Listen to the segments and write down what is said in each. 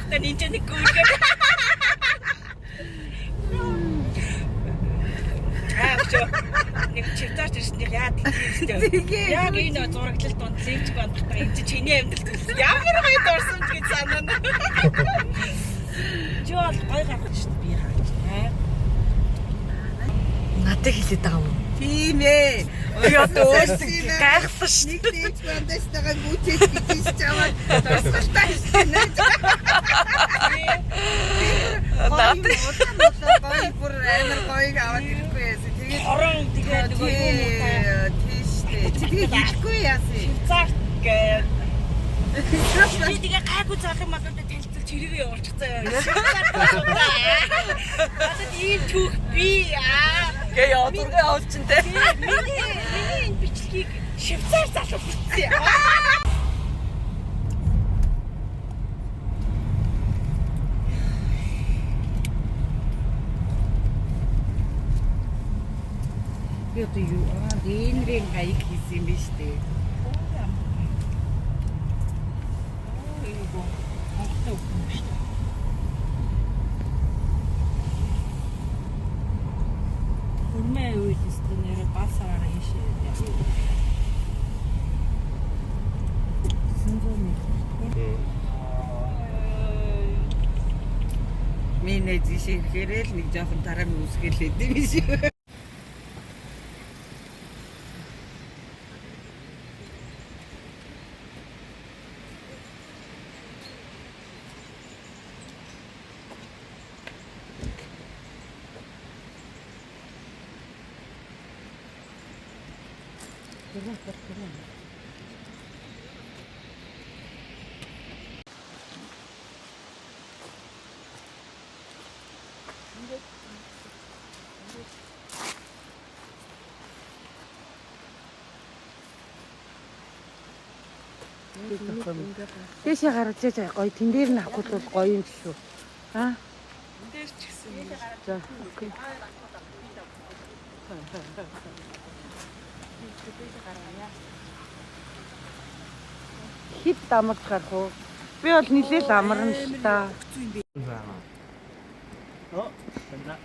явахдаа нинжа нэг гүйлгээ. Нэг чивтаарч ирсэн чинь яа тийм. Яг энэ зураглал донд левч бандахтаа энэ чиний амьдрал төс. Ямар гоё дурсамж гэж санана. Жоо гоё гаргаж шүү дээ би хаач. Надад хэлээд байгаа юм. Тийм ээ. Одоо гайхсан шүү. Нэг левч бандастайгаа гүйтэж гэж чаваад дурсгалтай шүү. Гоё бүр амар гоё аваад ирэхгүй яасан. Тэгээд хорон тэгээд нөгөө юм уу тийштэй. Тэгээд ирэхгүй яасан. цаах гээ. Би тэгээ гайгүй заах юм надад танилцуулж хэрэг явуулчих заяа. Надад ийм түүх би Гээ яа дургүй авчихантай. миний энэ бичлэгийг Швейцар залуу бичсэн. Би одоо юу энэ хаяг хийсэн юм биш үү? Үнэ үед өстө нэр басараа хийшээ. Миний зишээ хэрэл нэг жоохон тарам үсгэлээд юм биш үү? Дэшээ гаргаж яа гоё тэн дээр нь авах бол гоё юм шүү. Аа. Тэн дээр ч гэсэн. За. Окей. Хит дамагч гарах уу? Би бол нилээл амарна л та. 된다.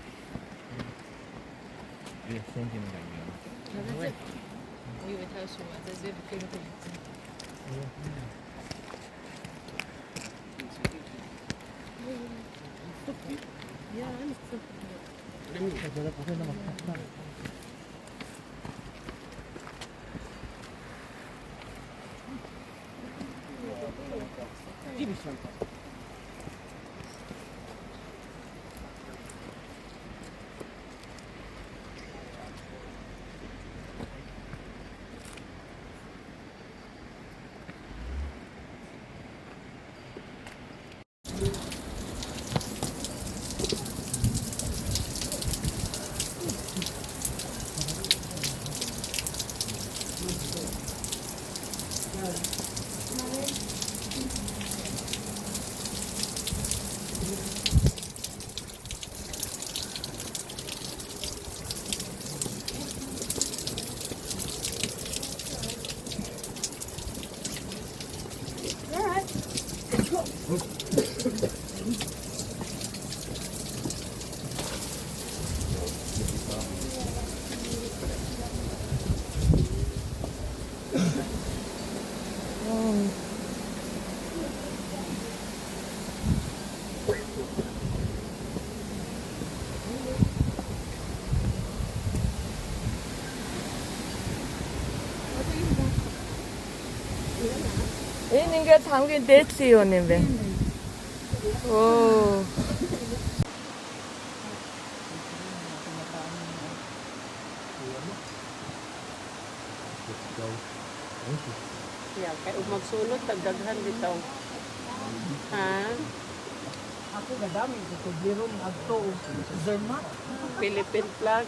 이게 생기는 거 아니에요?我以为他说在这边跟着你。 Энэ ингээд хамгийн дээдлийн юу юм бэ? Оо. Yeah, kaya magsulot tagdaghan bitaw. Ha? Ako gadami ko biron adto Zermatt. Philippine flag.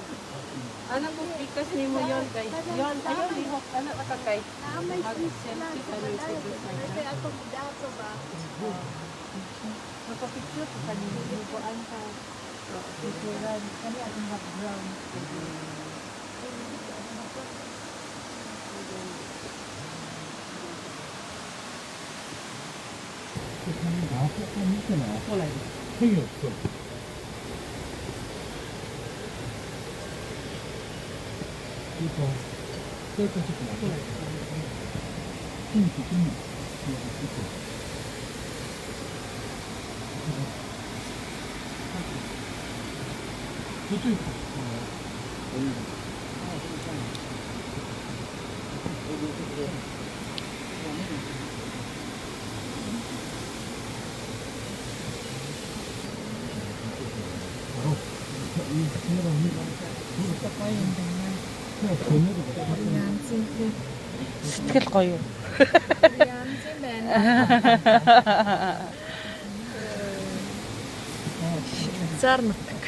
Ano kung ikas nimo yon kay? Yon ayo lihok ana ka kay. Mag-selfie ka ni sa design. Ako dato ba? Magpa-picture ko kanino ko anta. Picturean kani atong background. 그后来会有做。이거 셀프 찍고 나서 힘이 조금 있고 저쪽 있고 바로 이 카메라 이거 딱 봐야 되는데 Сэтгэл гоё. Зарматдаг.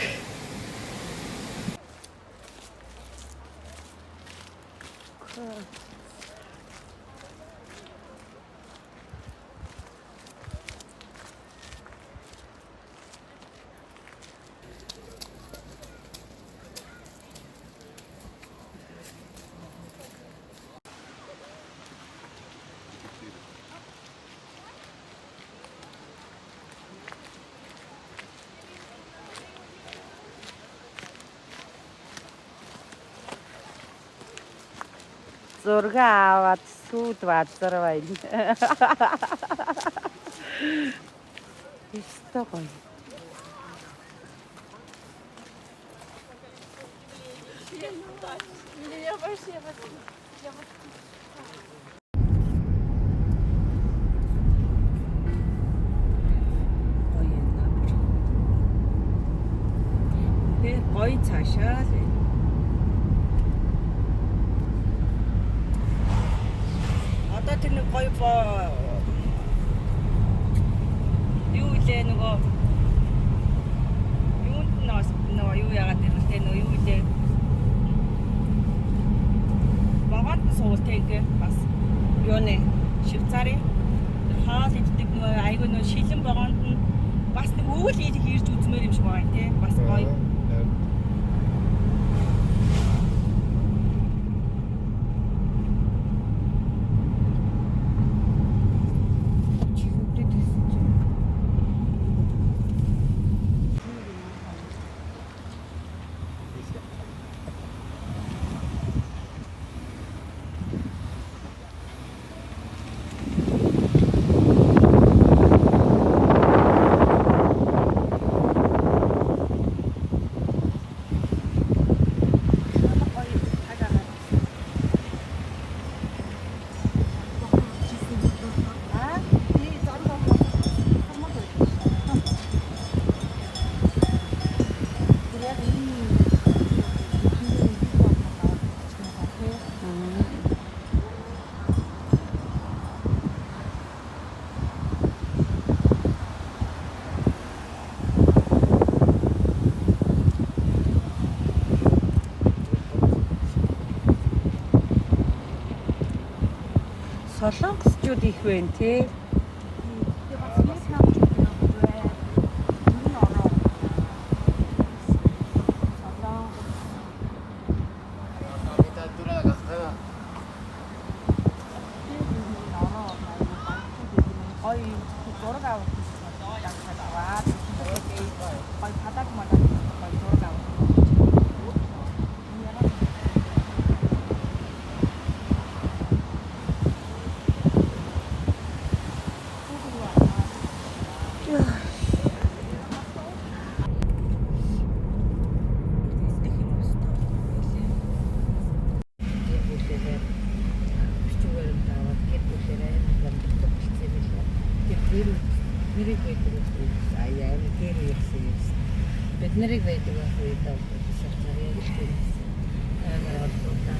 Зураг аваад сүйд базар байна. Исто гоё. Гоё цаашаа л байна. Одоо тэр нэг гоё юу илээ нөгөө юунд нөгөө юу яагаад гэвэл нөгөө юу илээ багт суултаа ингээ бас юу нэ Швейцарын хаал иддэг нөгөө айгүй нөгөө шилэн багонд нь бас нэг өвөл ирж үзмээр юм шиг байна тий бас гоё. Солонгосчууд их байна тий. Бидний байдаг байх үед сарцарыг хийсэн. Амар болтой.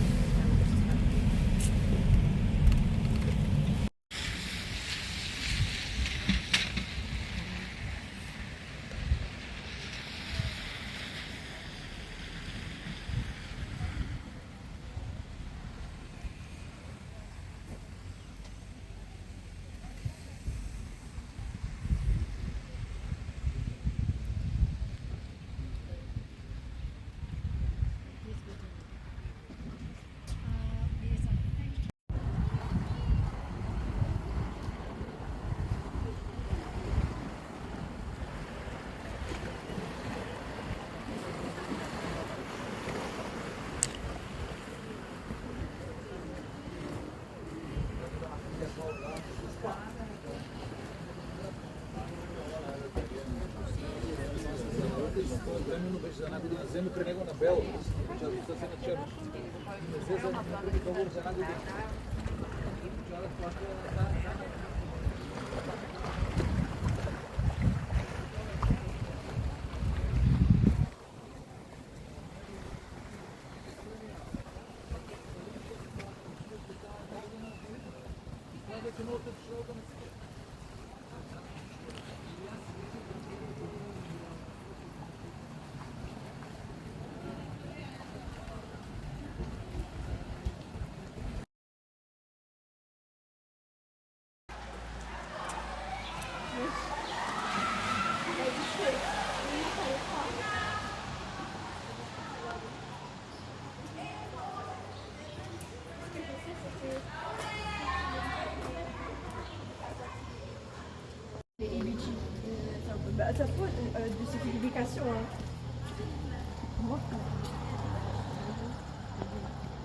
Ça faut de ces publications.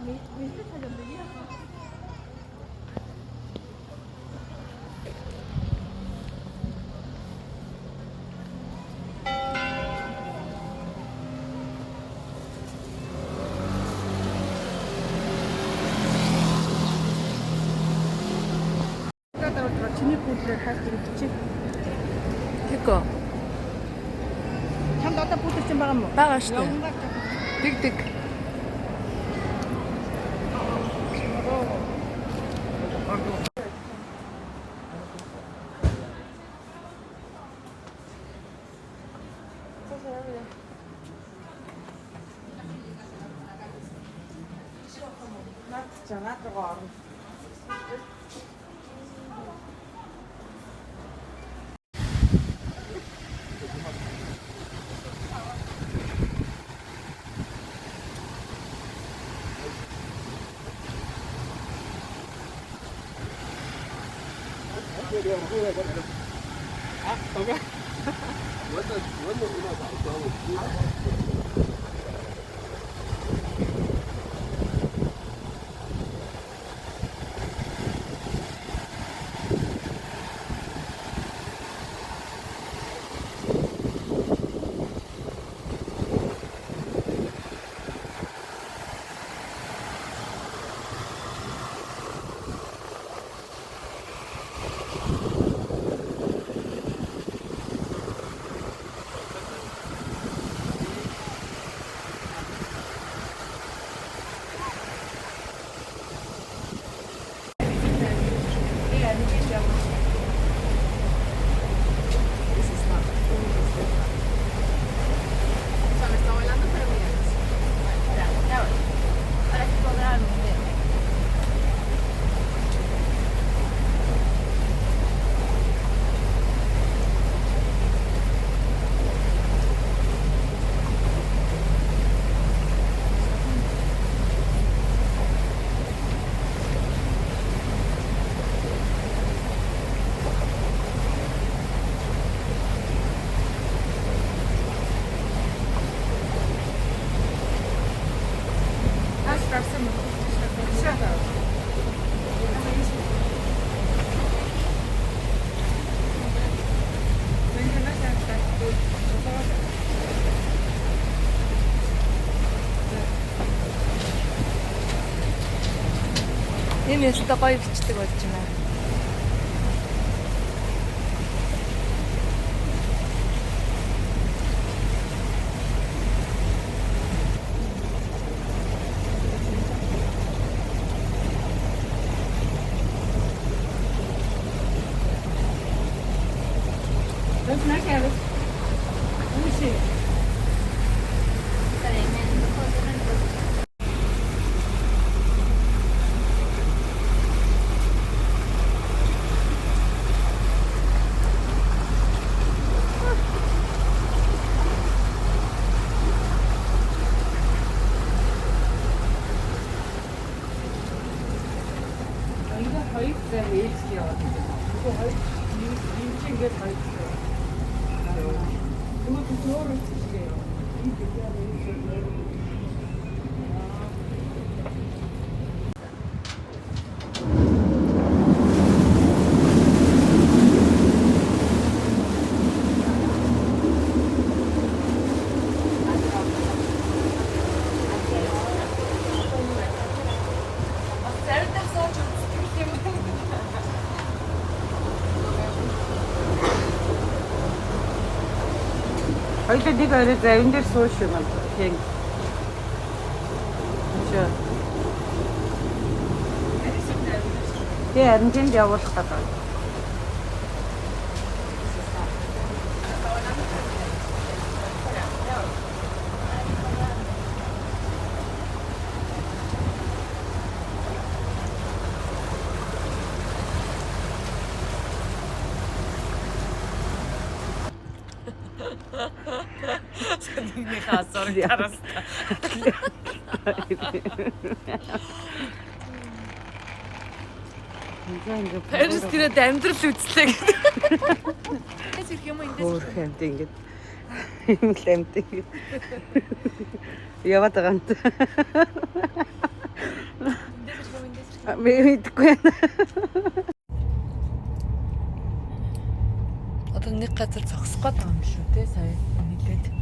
Mais ça donne de lire. чиний пүүдлээр хайх гэдэг чи. Тэгэ. Чамд одоо пүүдэр чинь байгаа мó? Бага штэ. Диг. Наад руу орно. Энэ өстө гоё бичдэг болж байна. Let's not have it. Let me see. 이거 허입대 웨이트요. 이거 허입 인칭 게 허입대. 이것도 저를 쓰시게요. 이 대기하고 있어요. Хоёул нэг орой завин дээр сууш юм аа. Тийм. Чаа. Тэ харин тэнд явуулах гэдэг. Нэг хасаар тараста. Парис тэрээд амьдрал үзлээ гэдэг. Тэс ирэх юм эндээс. Өөр хэмт ингэж. Юм л хэмт ингэж. Яваад байгаа юм. Мэдгүй. Одоо нэг газар зогсох гээд байгаа юм шүү те сая нийлээд.